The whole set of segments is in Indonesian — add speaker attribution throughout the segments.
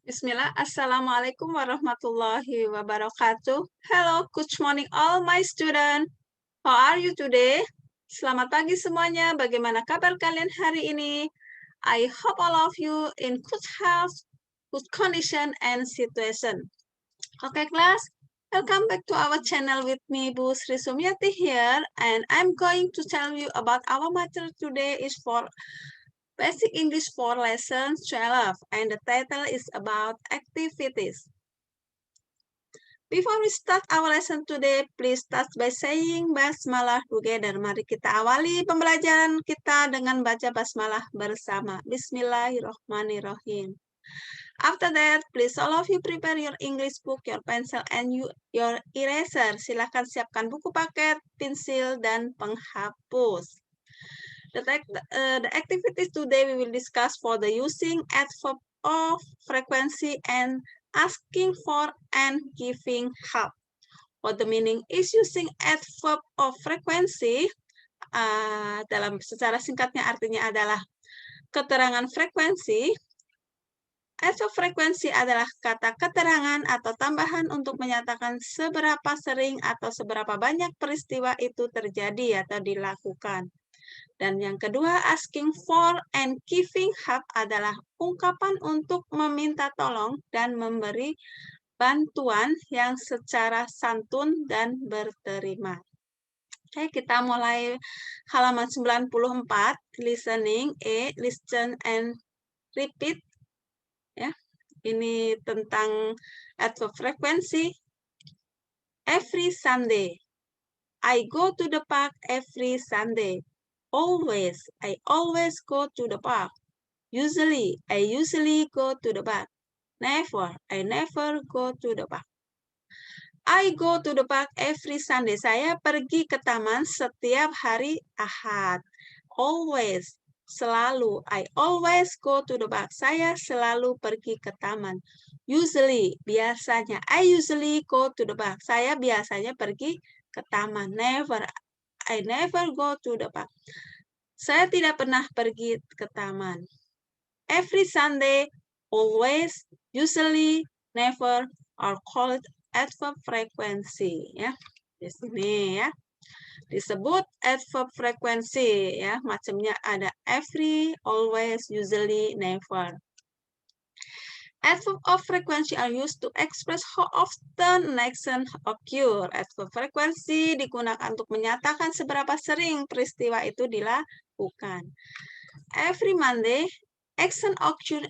Speaker 1: Bismillah, Assalamualaikum warahmatullahi wabarakatuh. Hello, good morning all my student. How are you today? Selamat pagi semuanya, bagaimana kabar kalian hari ini? I hope all of you in good health, good condition, and situation. Okay, class, welcome back to our channel with me, Bu Sri Sumyati here, and I'm going to tell you about our material today is for Basic English for Lesson 12, and the title is about activities. Before we start our lesson today, please start by saying basmalah together. Mari kita awali pembelajaran kita dengan baca basmalah bersama. Bismillahirrahmanirrahim. After that, please all of you prepare your English book, your pencil, and your eraser. Silakan siapkan buku paket, pensil, dan penghapus. The activities today we will discuss for the using adverb of frequency and asking for and giving help. What the meaning is using adverb of frequency? Dalam secara singkatnya artinya adalah keterangan frekuensi. Adverb frekuensi adalah kata keterangan atau tambahan untuk menyatakan seberapa sering atau seberapa banyak peristiwa itu terjadi atau dilakukan. Dan yang kedua, asking for and giving help adalah ungkapan untuk meminta tolong dan memberi bantuan yang secara santun dan berterima. Oke, kita mulai halaman 94, listening, listen and repeat. Ya, ini tentang adverb frekuensi. Every Sunday. I go to the park every Sunday. Always, I always go to the park. Usually, I usually go to the park. Never, I never go to the park. I go to the park every Sunday. Saya pergi ke taman setiap hari Ahad. Always, selalu. I always go to the park. Saya selalu pergi ke taman. Usually, biasanya. I usually go to the park. Saya biasanya pergi ke taman. Never, I never go to the park. Saya tidak pernah pergi ke taman. Every Sunday, always, usually, never, are called adverb frequency. Ya, di sini ya disebut adverb frekuensi ya, macamnya ada every, always, usually, never. Adverb of frequency are used to express how often an action occur. Adverb frekuensi digunakan untuk menyatakan seberapa sering peristiwa itu dilakukan. Every Monday, action occur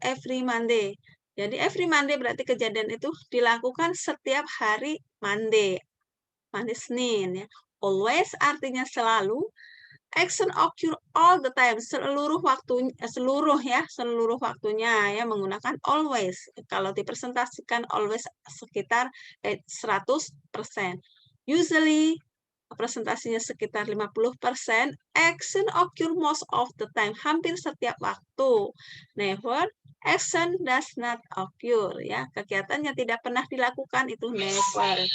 Speaker 1: every Monday. Jadi every Monday berarti kejadian itu dilakukan setiap hari Monday. Monday Senin ya. Always artinya selalu. Action occur all the time, seluruh waktunya ya menggunakan always. Kalau dipresentasikan always sekitar 100%. Usually presentasinya sekitar 50%. Action occur most of the time, hampir setiap waktu. Never, action does not occur ya. Kegiatannya tidak pernah dilakukan itu never.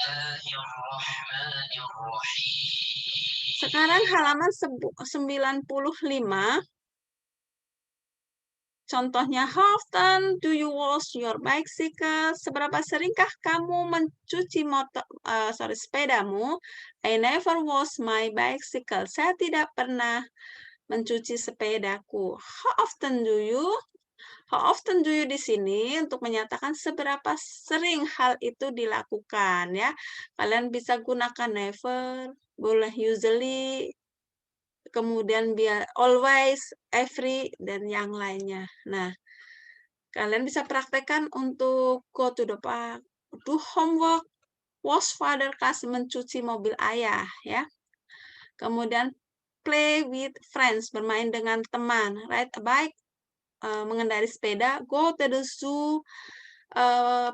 Speaker 1: Sekarang halaman 95. Contohnya, how often do you wash your bicycle? Seberapa seringkah kamu mencuci sepedamu? I never wash my bicycle. Saya tidak pernah mencuci sepedaku. How often do you? How often do you di sini untuk menyatakan seberapa sering hal itu dilakukan ya. Kalian bisa gunakan never, boleh usually, kemudian always, every, dan yang lainnya. Nah, kalian bisa praktekkan untuk go to the park, do homework, wash father car, mencuci mobil ayah ya. Kemudian play with friends, bermain dengan teman, ride a bike, mengendarai sepeda, go to the zoo,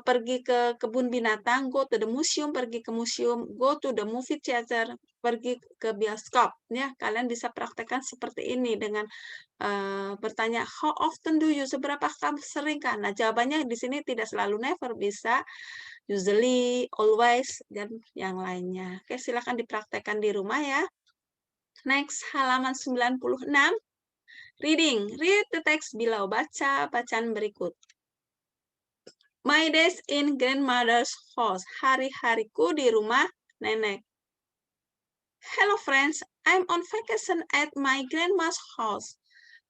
Speaker 1: pergi ke kebun binatang, go to the museum, pergi ke museum, go to the movie theater, pergi ke bioskop. Ya, kalian bisa praktekkan seperti ini dengan bertanya, how often do you? Seberapa kamu sering kan? Nah, jawabannya di sini tidak selalu never, bisa usually, always, dan yang lainnya. Oke, silakan dipraktekkan di rumah ya. Next, halaman 96. Reading. Read the text below. Baca bacaan berikut. My days in grandmother's house. Hari-hariku di rumah nenek. Hello friends, I'm on vacation at my grandma's house.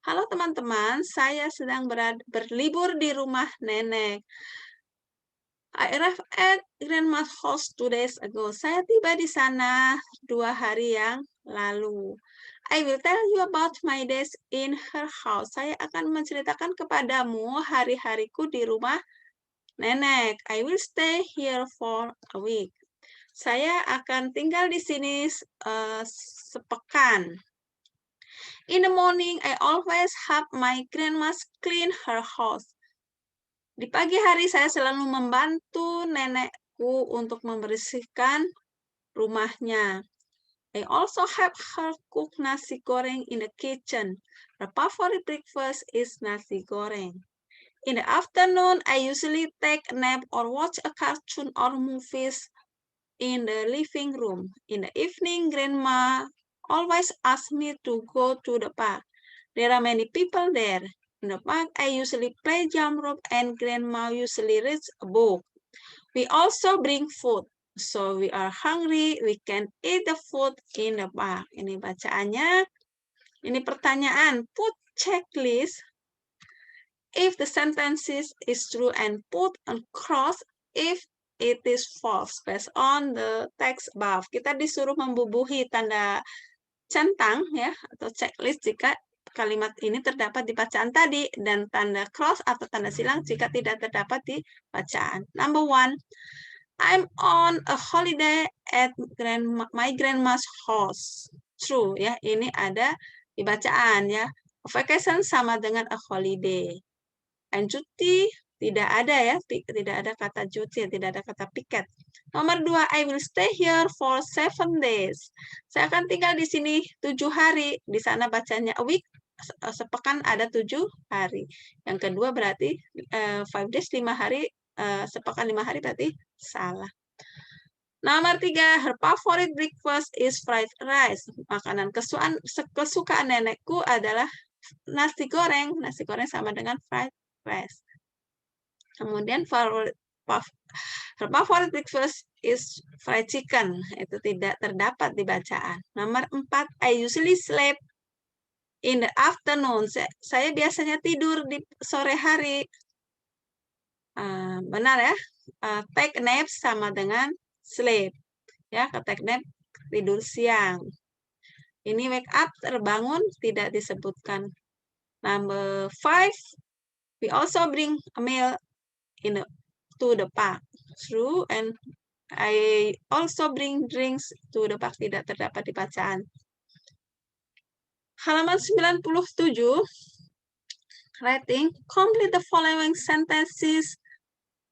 Speaker 1: Halo teman-teman, saya sedang berlibur di rumah nenek. I arrived at grandma's house 2 days ago. Saya tiba di sana 2 hari yang lalu. I will tell you about my days in her house. Saya akan menceritakan kepadamu hari-hariku di rumah nenek. I will stay here for a week. Saya akan tinggal di sini sepekan. In the morning, I always help my grandma clean her house. Di pagi hari saya selalu membantu nenekku untuk membersihkan rumahnya. I also help her cook nasi goreng in the kitchen. Her favorite breakfast is nasi goreng. In the afternoon, I usually take a nap or watch a cartoon or movies in the living room. In the evening, Grandma always asks me to go to the park. There are many people there. In the park, I usually play jump rope and Grandma usually reads a book. We also bring food. So we are hungry, we can eat the food in the park. Ini bacaannya. Ini pertanyaan. Put checklist if the sentences is true and put a cross if it is false based on the text above. Kita disuruh membubuhi tanda centang ya atau checklist jika kalimat ini terdapat di bacaan tadi dan tanda cross atau tanda silang jika tidak terdapat di bacaan. Number 1, I'm on a holiday at my grandma's house. True ya, ini ada di bacaan ya. A vacation sama dengan a holiday. And cuti tidak ada ya, tidak ada kata cuti, tidak ada kata piket. Nomor 2, I will stay here for 7 days. Saya akan tinggal di sini 7 hari. Di sana bacanya a week, sepekan ada 7 hari. Yang kedua berarti 5 days, 5 hari, sepekan 5 hari berarti salah. Nomor 3, her favorite breakfast is fried rice. Makanan kesukaan nenekku adalah nasi goreng. Nasi goreng sama dengan fried rice. Kemudian her favorite breakfast is fried chicken. Itu tidak terdapat di bacaan. Nomor 4, I usually sleep in the afternoon. Saya biasanya tidur di sore hari. Benar ya. Take nap sama dengan sleep. Ya, take nap tidur siang. Ini wake up terbangun tidak disebutkan. Number 5, we also bring a meal to the park. True, and I also bring drinks to the park. Tidak terdapat di bacaan. Halaman 97. Writing. Complete the following sentences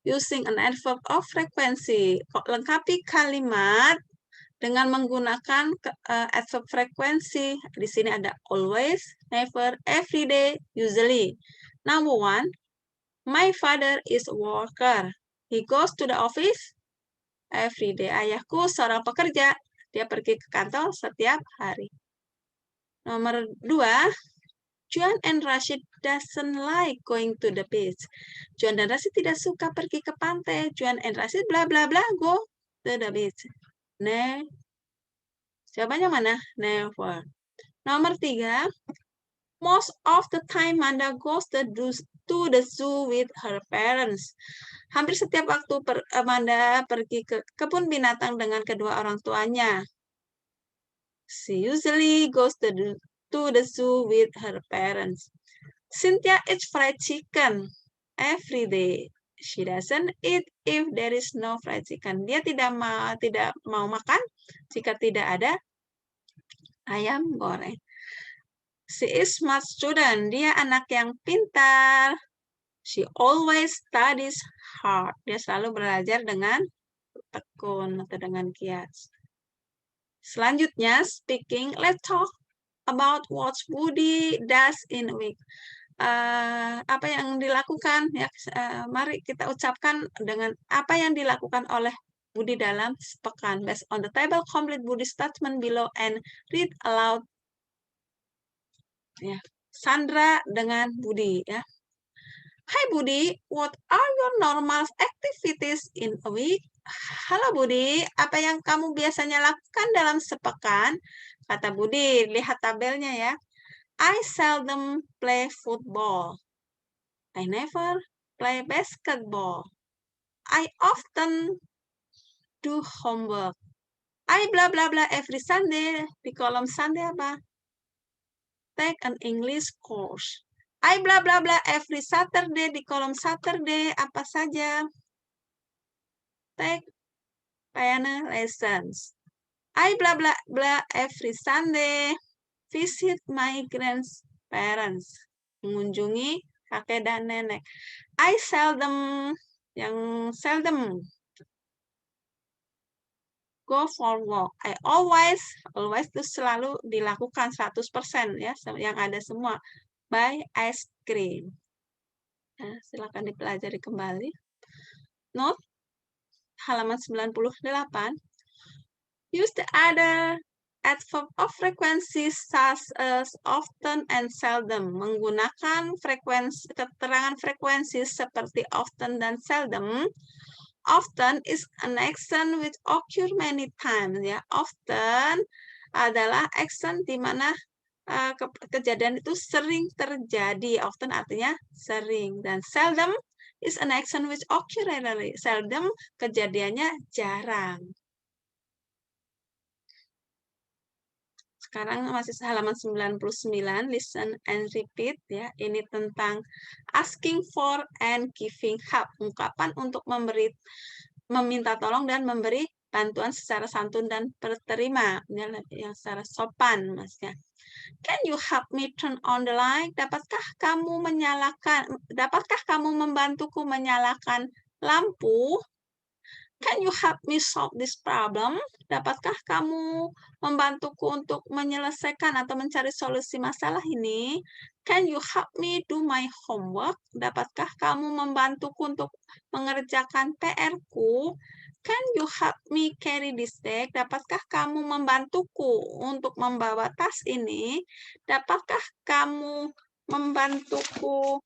Speaker 1: using an adverb of frequency. Lengkapi kalimat dengan menggunakan adverb frekuensi. Di sini ada always, never, every day, usually. Number 1. My father is a worker. He goes to the office every day. Ayahku seorang pekerja. Dia pergi ke kantor setiap hari. Nomor 2. Juan and Rashid doesn't like going to the beach. Juan dan Rashid tidak suka pergi ke pantai. Juan and Rashid bla bla bla go to the beach. Jawabannya mana? Never. Nomor 3. Most of the time Manda goes to the zoo with her parents. Hampir setiap waktu Manda pergi ke kebun binatang dengan kedua orang tuanya. She usually goes to the zoo with her parents. Cynthia eats fried chicken every day. She doesn't eat if there is no fried chicken. Dia tidak mau makan jika tidak ada ayam goreng. She is smart student. Dia anak yang pintar. She always studies hard. Dia selalu belajar dengan tekun atau dengan giat. Selanjutnya, speaking. Let's talk about what Budi does in a week. Apa yang dilakukan? Ya, mari kita ucapkan dengan apa yang dilakukan oleh Budi dalam sepekan. Based on the table, complete Budi's statement below and read aloud. Ya, Sandra dengan Budi ya. Hi Budi, what are your normal activities in a week? Halo Budi, apa yang kamu biasanya lakukan dalam sepekan? Kata Budi, lihat tabelnya ya. I seldom play football. I never play basketball. I often do homework. I bla bla bla every Sunday. Di kolom Sunday apa? Take an English course. I bla bla bla every Saturday. Di kolom Saturday apa saja? Take piano lessons. I bla bla bla every Sunday. Visit my grandparents. Mengunjungi kakek dan nenek. I seldom, yang seldom. Go for walk. I always itu selalu dilakukan 100% ya, yang ada semua. Buy ice cream. Nah, silakan dipelajari kembali. Note halaman 98. Use the other adverb of frequency such as often and seldom. Menggunakan keterangan frekuensi seperti often dan seldom. Often is an action which occur many times. Ya, often adalah action di mana kejadian itu sering terjadi. Often artinya sering, dan seldom is an action which occur rarely. Seldom kejadiannya jarang. Sekarang masih halaman 99, listen and repeat ya. Ini tentang asking for and giving help. Ungkapan untuk meminta tolong dan memberi bantuan secara santun dan berterima. Yang secara sopan, Masnya. Can you help me turn on the light? Dapatkah kamu membantuku menyalakan lampu? Can you help me solve this problem? Dapatkah kamu membantuku untuk menyelesaikan atau mencari solusi masalah ini? Can you help me do my homework? Dapatkah kamu membantuku untuk mengerjakan PR-ku? Can you help me carry this bag? Dapatkah kamu membantuku untuk membawa tas ini? Dapatkah kamu membantuku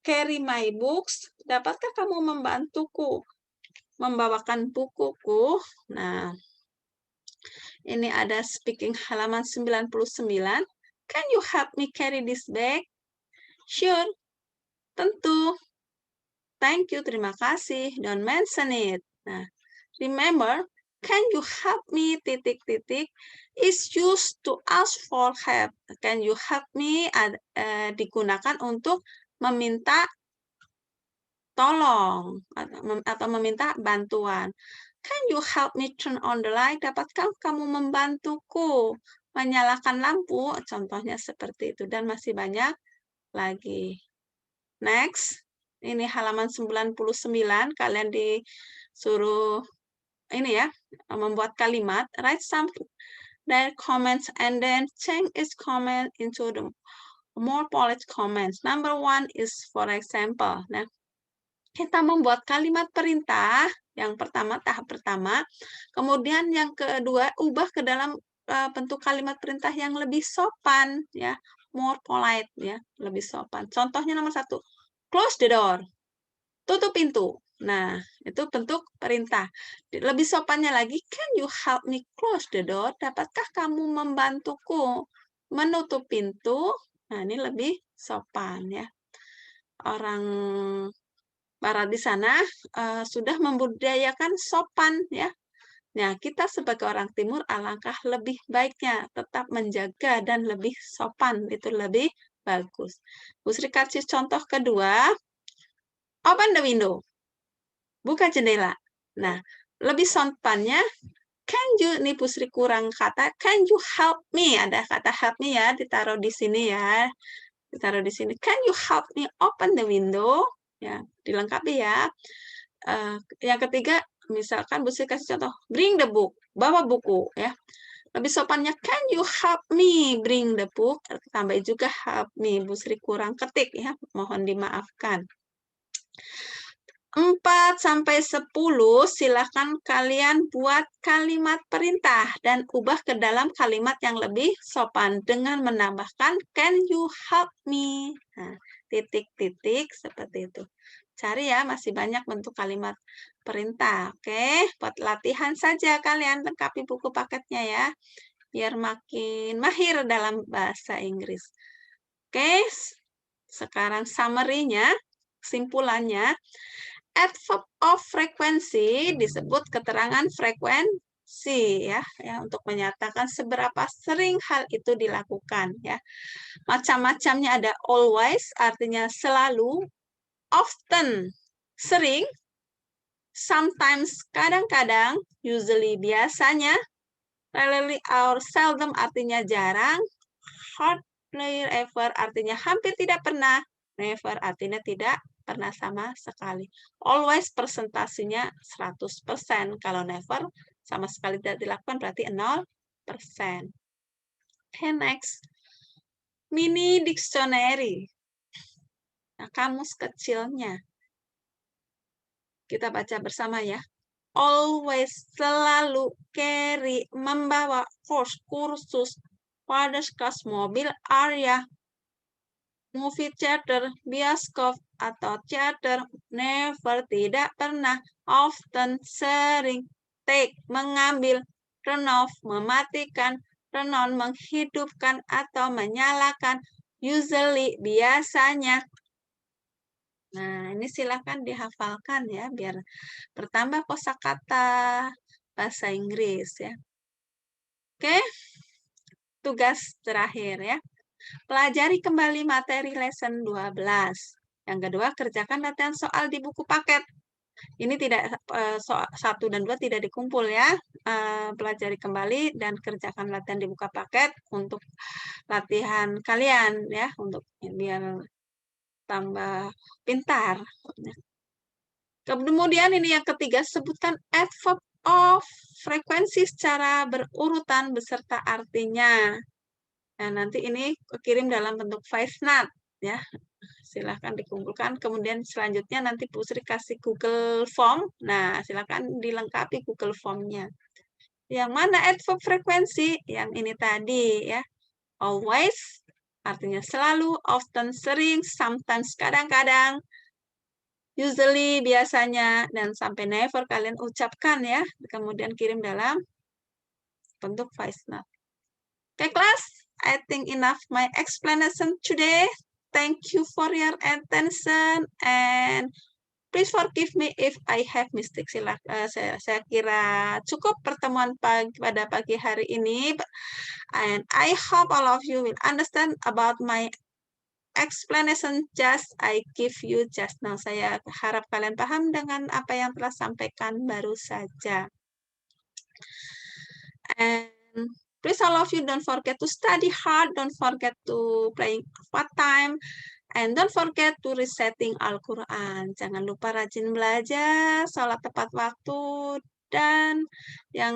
Speaker 1: carry my books? Dapatkah kamu membantuku membawakan bukuku? Nah, ini ada speaking halaman 99. Can you help me carry this bag? Sure, tentu. Thank you, terima kasih. Don't mention it. Nah, remember, can you help me, titik-titik, is used to ask for help. Can you help me digunakan untuk meminta tolong atau meminta bantuan. Can you help me turn on the light? Dapatkah kamu membantuku menyalakan lampu? Contohnya seperti itu, dan masih banyak lagi. Next, ini halaman 99, kalian disuruh ini ya, membuat kalimat, write some their comments and then change its comment into the more polite comments. Number 1 is for example. Nah, kita membuat kalimat perintah, yang pertama, tahap pertama, kemudian yang kedua, ubah ke dalam bentuk kalimat perintah yang lebih sopan, ya, more polite, ya, lebih sopan. Contohnya nomor 1, close the door, tutup pintu. Nah, itu bentuk perintah. Lebih sopannya lagi, can you help me close the door? Dapatkah kamu membantuku menutup pintu? Nah, ini lebih sopan, ya. Orang Barat di sana sudah membudayakan sopan ya. Nah, kita sebagai orang Timur alangkah lebih baiknya tetap menjaga dan lebih sopan, itu lebih bagus. Bu Sri kasih contoh kedua, open the window, buka jendela. Nah, lebih sopannya, can you, nih Bu Sri kurang kata, can you help me, ada kata help me ya, ditaruh di sini ya, ditaruh di sini. Can you help me open the window? Ya, dilengkapi ya. Yang ketiga, misalkan Bu Sri kasih contoh, bring the book, bawa buku ya. Lebih sopannya, can you help me bring the book? Tambah juga help me, Bu Sri kurang ketik ya, mohon dimaafkan. 4-10, silakan kalian buat kalimat perintah dan ubah ke dalam kalimat yang lebih sopan dengan menambahkan can you help me. Nah, titik-titik seperti itu. Cari ya, masih banyak bentuk kalimat perintah. Oke, buat latihan saja kalian lengkapi buku paketnya ya, biar makin mahir dalam bahasa Inggris. Oke, sekarang summary-nya, kesimpulannya, adverb of frequency disebut keterangan frekuensi ya, untuk menyatakan seberapa sering hal itu dilakukan ya. Macam-macamnya ada always artinya selalu, often sering, sometimes kadang-kadang, usually biasanya, rarely or seldom artinya jarang, hardly ever artinya hampir tidak pernah, never artinya tidak pernah sama sekali. Always presentasinya 100%, kalau never sama sekali tidak dilakukan berarti 0%. Okay, next. Mini dictionary. Nah, kamus kecilnya. Kita baca bersama ya. Always, selalu, carry, membawa, course, kursus, podcast, mobil, area, movie theater, bioskop, atau theater, never, tidak pernah, often, sering, take, mengambil, turn off, mematikan, turn on, menghidupkan atau menyalakan, usually, biasanya. Nah, ini silakan dihafalkan ya, biar bertambah kosakata bahasa Inggris ya. Oke, tugas terakhir ya. Pelajari kembali materi lesson 12. Yang kedua, kerjakan latihan soal di buku paket. Ini tidak soal 1 dan 2 tidak dikumpul ya. Pelajari kembali dan kerjakan latihan di buku paket untuk latihan kalian ya, untuk biar tambah pintar. Kemudian ini yang ketiga, sebutkan adverb of frekuensi secara berurutan beserta artinya. Nah, nanti ini kirim dalam bentuk voice note ya. Silahkan dikumpulkan. Kemudian selanjutnya nanti Bu Sri kasih Google Form. Nah, silahkan dilengkapi Google Form-nya. Yang mana adverb frekuensi? Yang ini tadi ya. Always artinya selalu, often sering, sometimes kadang-kadang, usually biasanya, dan sampai never kalian ucapkan ya. Kemudian kirim dalam bentuk voice note. Okay, class, I think enough my explanation today. Thank you for your attention and please forgive me if I have mistake. Saya kira cukup pertemuan pada pagi hari ini, and I hope all of you will understand about my explanation just I give you just now. Saya harap kalian paham dengan apa yang telah sampaikan baru saja. And please all of you don't forget to study hard, don't forget to playing part time, and don't forget to reciting Al-Quran. Jangan lupa rajin belajar, sholat tepat waktu, dan yang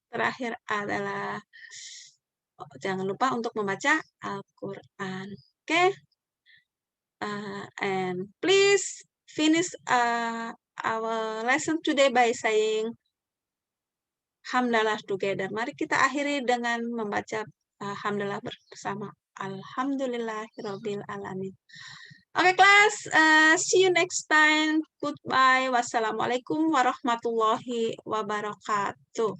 Speaker 1: terakhir adalah jangan lupa untuk membaca Al-Quran. Okay? And please finish our lesson today by saying Hamdalah together. Mari kita akhiri dengan membaca Hamdalah bersama. Alhamdulillahirabbil alamin. Oke, class, see you next time. Goodbye. Wassalamualaikum warahmatullahi wabarakatuh.